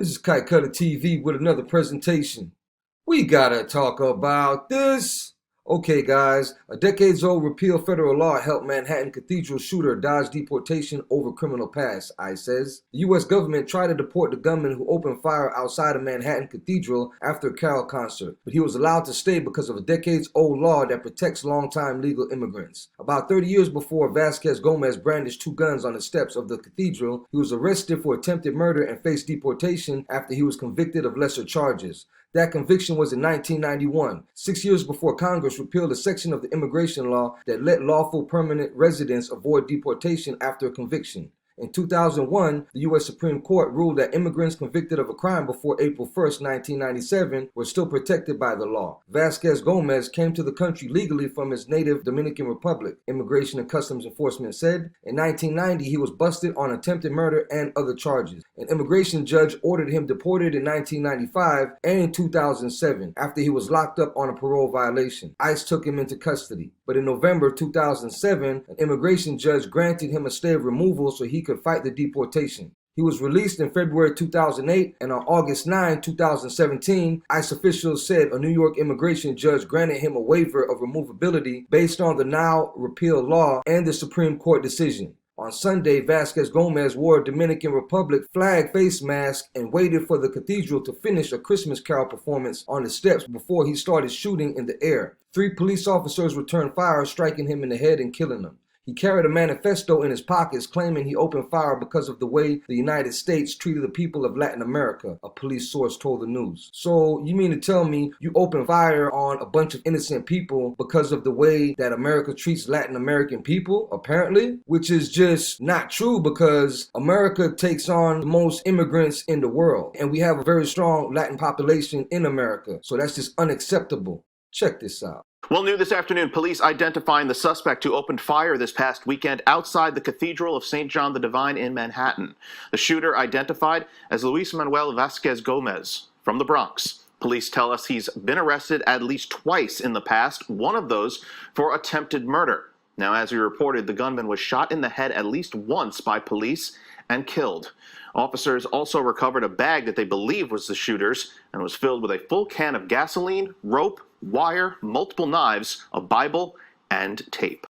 This is Kite Cutter TV with another presentation. We gotta talk about this. Okay, guys, a decades-old repeal federal law helped Manhattan Cathedral shooter dodge deportation over criminal past, ICE says. The U.S. government tried to deport the gunman who opened fire outside of Manhattan Cathedral after a carol concert, but he was allowed to stay because of a decades-old law that protects long-time legal immigrants. About 30 years before Vasquez-Gomez brandished two guns on the steps of the cathedral, he was arrested for attempted murder and faced deportation after he was convicted of lesser charges. That conviction was in 1991, 6 years before Congress repealed a section of the immigration law that let lawful permanent residents avoid deportation after a conviction. In 2001, the U.S. Supreme Court ruled that immigrants convicted of a crime before April 1, 1997 were still protected by the law. Vasquez-Gomez came to the country legally from his native Dominican Republic, Immigration and Customs Enforcement said. In 1990, he was busted on attempted murder and other charges. An immigration judge ordered him deported in 1995 and in 2007 after he was locked up on a parole violation. ICE took him into custody. But in November 2007, an immigration judge granted him a stay of removal so he could fight the deportation. He was released in February 2008, and on August 9, 2017, ICE officials said a New York immigration judge granted him a waiver of removability based on the now repealed law and the Supreme Court decision. On Sunday, Vasquez-Gomez wore a Dominican Republic flag face mask and waited for the cathedral to finish a Christmas carol performance on the steps before he started shooting in the air. 3 police officers returned fire, striking him in the head and killing him. He carried a manifesto in his pockets claiming he opened fire because of the way the United States treated the people of Latin America, a police source told the news. So you mean to tell me you opened fire on a bunch of innocent people because of the way that America treats Latin American people, apparently? Which is just not true because America takes on the most immigrants in the world. And we have a very strong Latin population in America. So that's just unacceptable. Check this out. Well, new this afternoon, police identifying the suspect who opened fire this past weekend outside the Cathedral of St. John the Divine in Manhattan. The shooter identified as Luis Manuel Vasquez-Gomez from the Bronx. Police tell us he's been arrested at least twice in the past, one of those for attempted murder. Now, as we reported, the gunman was shot in the head at least once by police and killed. Officers also recovered a bag that they believe was the shooter's and was filled with a full can of gasoline, rope, wire, multiple knives, a Bible, and tape.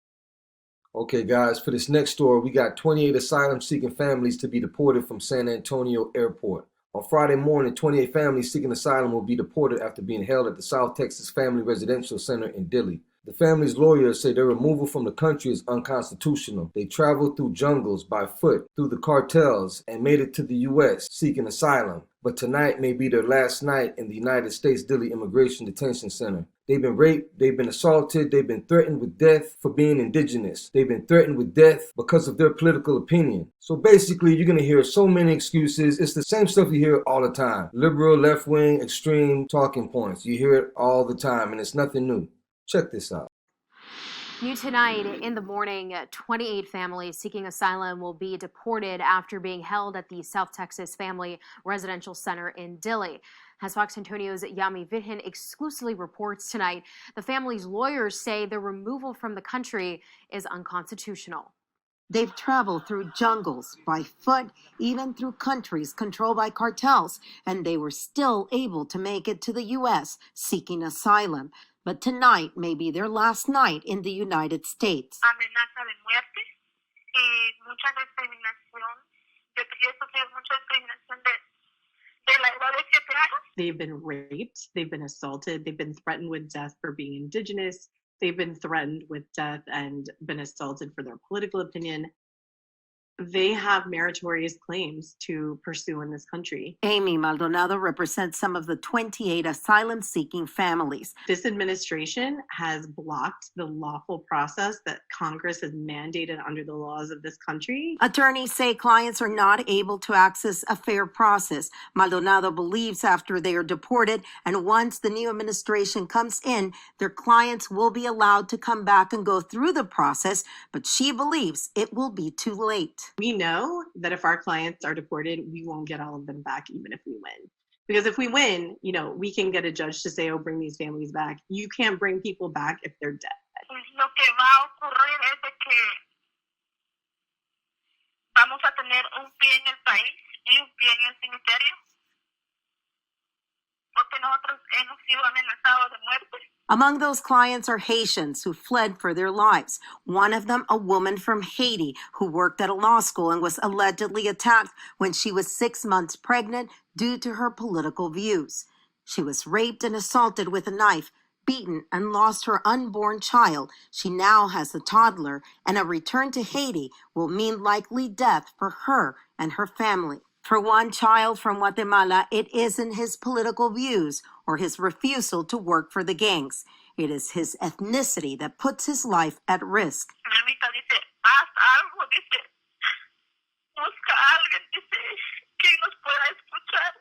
Okay, guys, for this next story, we got 28 asylum-seeking families to be deported from San Antonio Airport. On Friday morning, 28 families seeking asylum will be deported after being held at the South Texas Family Residential Center in Dilley. The family's lawyers say their removal from the country is unconstitutional. They traveled through jungles by foot, through the cartels, and made it to the U.S. seeking asylum. But tonight may be their last night in the United States Dilley Immigration Detention Center. They've been raped, they've been assaulted, they've been threatened with death for being indigenous. They've been threatened with death because of their political opinion. So basically, you're going to hear so many excuses. It's the same stuff you hear all the time. Liberal, left-wing, extreme talking points. You hear it all the time, and it's nothing new. Check this out. New tonight in the morning, 28 families seeking asylum will be deported after being held at the South Texas Family Residential Center in Dilley. As Fox Antonio's Yami Vidhin exclusively reports tonight, the family's lawyers say their removal from the country is unconstitutional. They've traveled through jungles, by foot, even through countries controlled by cartels, and they were still able to make it to the U.S. seeking asylum. But tonight may be their last night in the United States. Amenaza de muerte y mucha discriminación. Yo sufrí mucha discriminación de la edad de 7 años. They've been raped, they've been assaulted, they've been threatened with death for being indigenous, they've been threatened with death and been assaulted for their political opinion. They have meritorious claims to pursue in this country. Amy Maldonado represents some of the 28 asylum-seeking families. This administration has blocked the lawful process that Congress has mandated under the laws of this country. Attorneys say clients are not able to access a fair process. Maldonado believes after they are deported and once the new administration comes in, their clients will be allowed to come back and go through the process, but she believes it will be too late. We know that if our clients are deported, we won't get all of them back, even if we win. Because if we win, we can get a judge to say, oh, bring these families back. You can't bring people back if they're dead. Lo que va a ocurrir es de que vamos a tener un pie en el país y un pie en el cementerio. sido amenazado de muerte. Among those clients are Haitians who fled for their lives. One of them, a woman from Haiti who worked at a law school and was allegedly attacked when she was 6 months pregnant due to her political views. She was raped and assaulted with a knife, beaten, and lost her unborn child. She now has a toddler, and a return to Haiti will mean likely death for her and her family. For one child from Guatemala, it isn't his political views or his refusal to work for the gangs. It is his ethnicity that puts his life at risk. Mi amita dice, haz algo, dice, busca a alguien, dice, que nos pueda escuchar.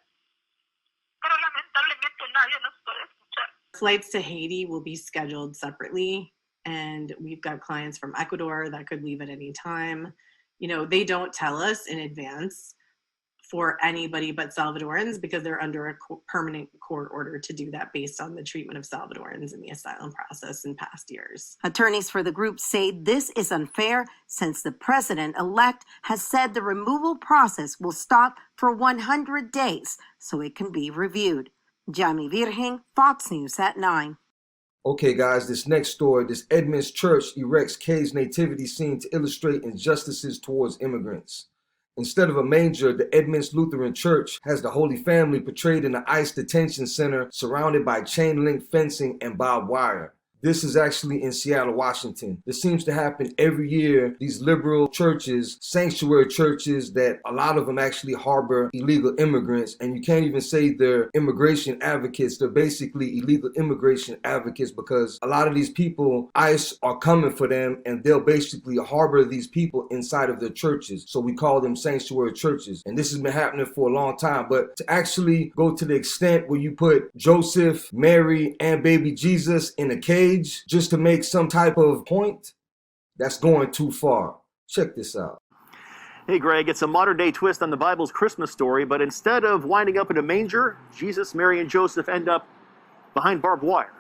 Pero lamentablemente nadie nos puede escuchar. Flights to Haiti will be scheduled separately, and we've got clients from Ecuador that could leave at any time. You know, they don't tell us in advance for anybody but Salvadorans because they're under a permanent court order to do that based on the treatment of Salvadorans in the asylum process in past years. Attorneys for the group say this is unfair since the president-elect has said the removal process will stop for 100 days so it can be reviewed. Yami Virgen, Fox News at 9. Okay, guys, this next story, this Edmonds church erects caged nativity scene to illustrate injustices towards immigrants. Instead of a manger, the Edmonds Lutheran Church has the Holy Family portrayed in an ICE detention center surrounded by chain link fencing and barbed wire. This is actually in Seattle, Washington. This seems to happen every year. These liberal churches, sanctuary churches, that a lot of them actually harbor illegal immigrants, and you can't even say they're immigration advocates. They're basically illegal immigration advocates because a lot of these people, ICE are coming for them, and they'll basically harbor these people inside of their churches. So we call them sanctuary churches, and this has been happening for a long time. But to actually go to the extent where you put Joseph, Mary, and baby Jesus in a cage just to make some type of point, that's going too far. Check this out. Hey, Greg, it's a modern-day twist on the Bible's Christmas story, but instead of winding up in a manger, Jesus, Mary, and Joseph end up behind barbed wire.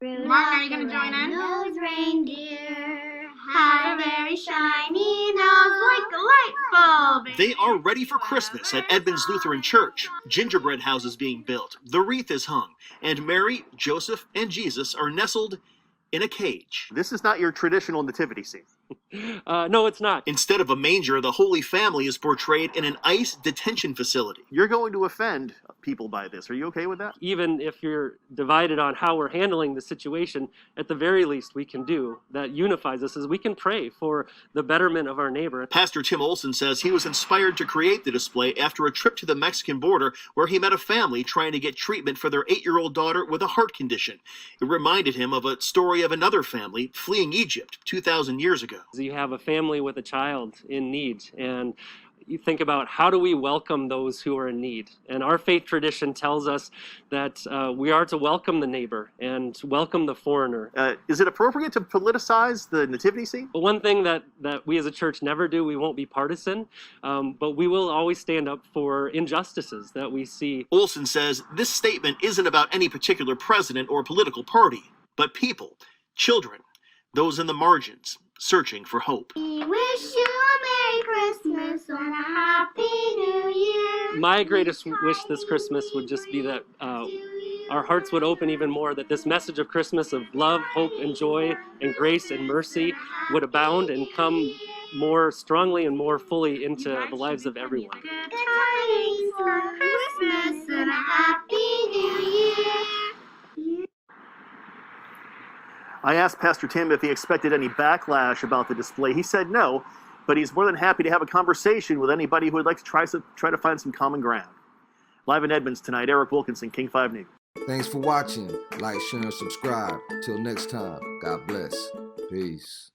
Mark, are you going to join in? Those reindeer had a very shiny nose like a light bulb. They are ready for Christmas at Edmonds Lutheran Church. Gingerbread house is being built, the wreath is hung, and Mary, Joseph, and Jesus are nestled in a cage. This is not your traditional nativity scene. No, it's not. Instead of a manger, the Holy Family is portrayed in an ICE detention facility. You're going to offend people by this. Are you okay with that? Even if you're divided on how we're handling the situation, at the very least we can do that unifies us is we can pray for the betterment of our neighbor. Pastor Tim Olson says he was inspired to create the display after a trip to the Mexican border where he met a family trying to get treatment for their 8-year-old daughter with a heart condition. It reminded him of a story of another family fleeing Egypt 2,000 years ago. You have a family with a child in need, and you think about how do we welcome those who are in need. And our faith tradition tells us that we are to welcome the neighbor and welcome the foreigner. Is it appropriate to politicize the nativity scene? But one thing that we as a church never do, we won't be partisan, but we will always stand up for injustices that we see. Olson says this statement isn't about any particular president or political party, but people, children, those in the margins, searching for hope. We wish you a Merry Christmas and a Happy New Year. My greatest wish this Christmas would just be that our hearts would open even more, that this message of Christmas of love, hope, and joy, and grace and mercy would abound and come more strongly and more fully into the lives of everyone. Good tidings for Christmas and a Happy New Year. I asked Pastor Tim if he expected any backlash about the display. He said no, but he's more than happy to have a conversation with anybody who would like to try to find some common ground. Live in Edmonds tonight, Eric Wilkinson, King 5 News. Thanks for watching. Like, share, and subscribe. Till next time, God bless. Peace.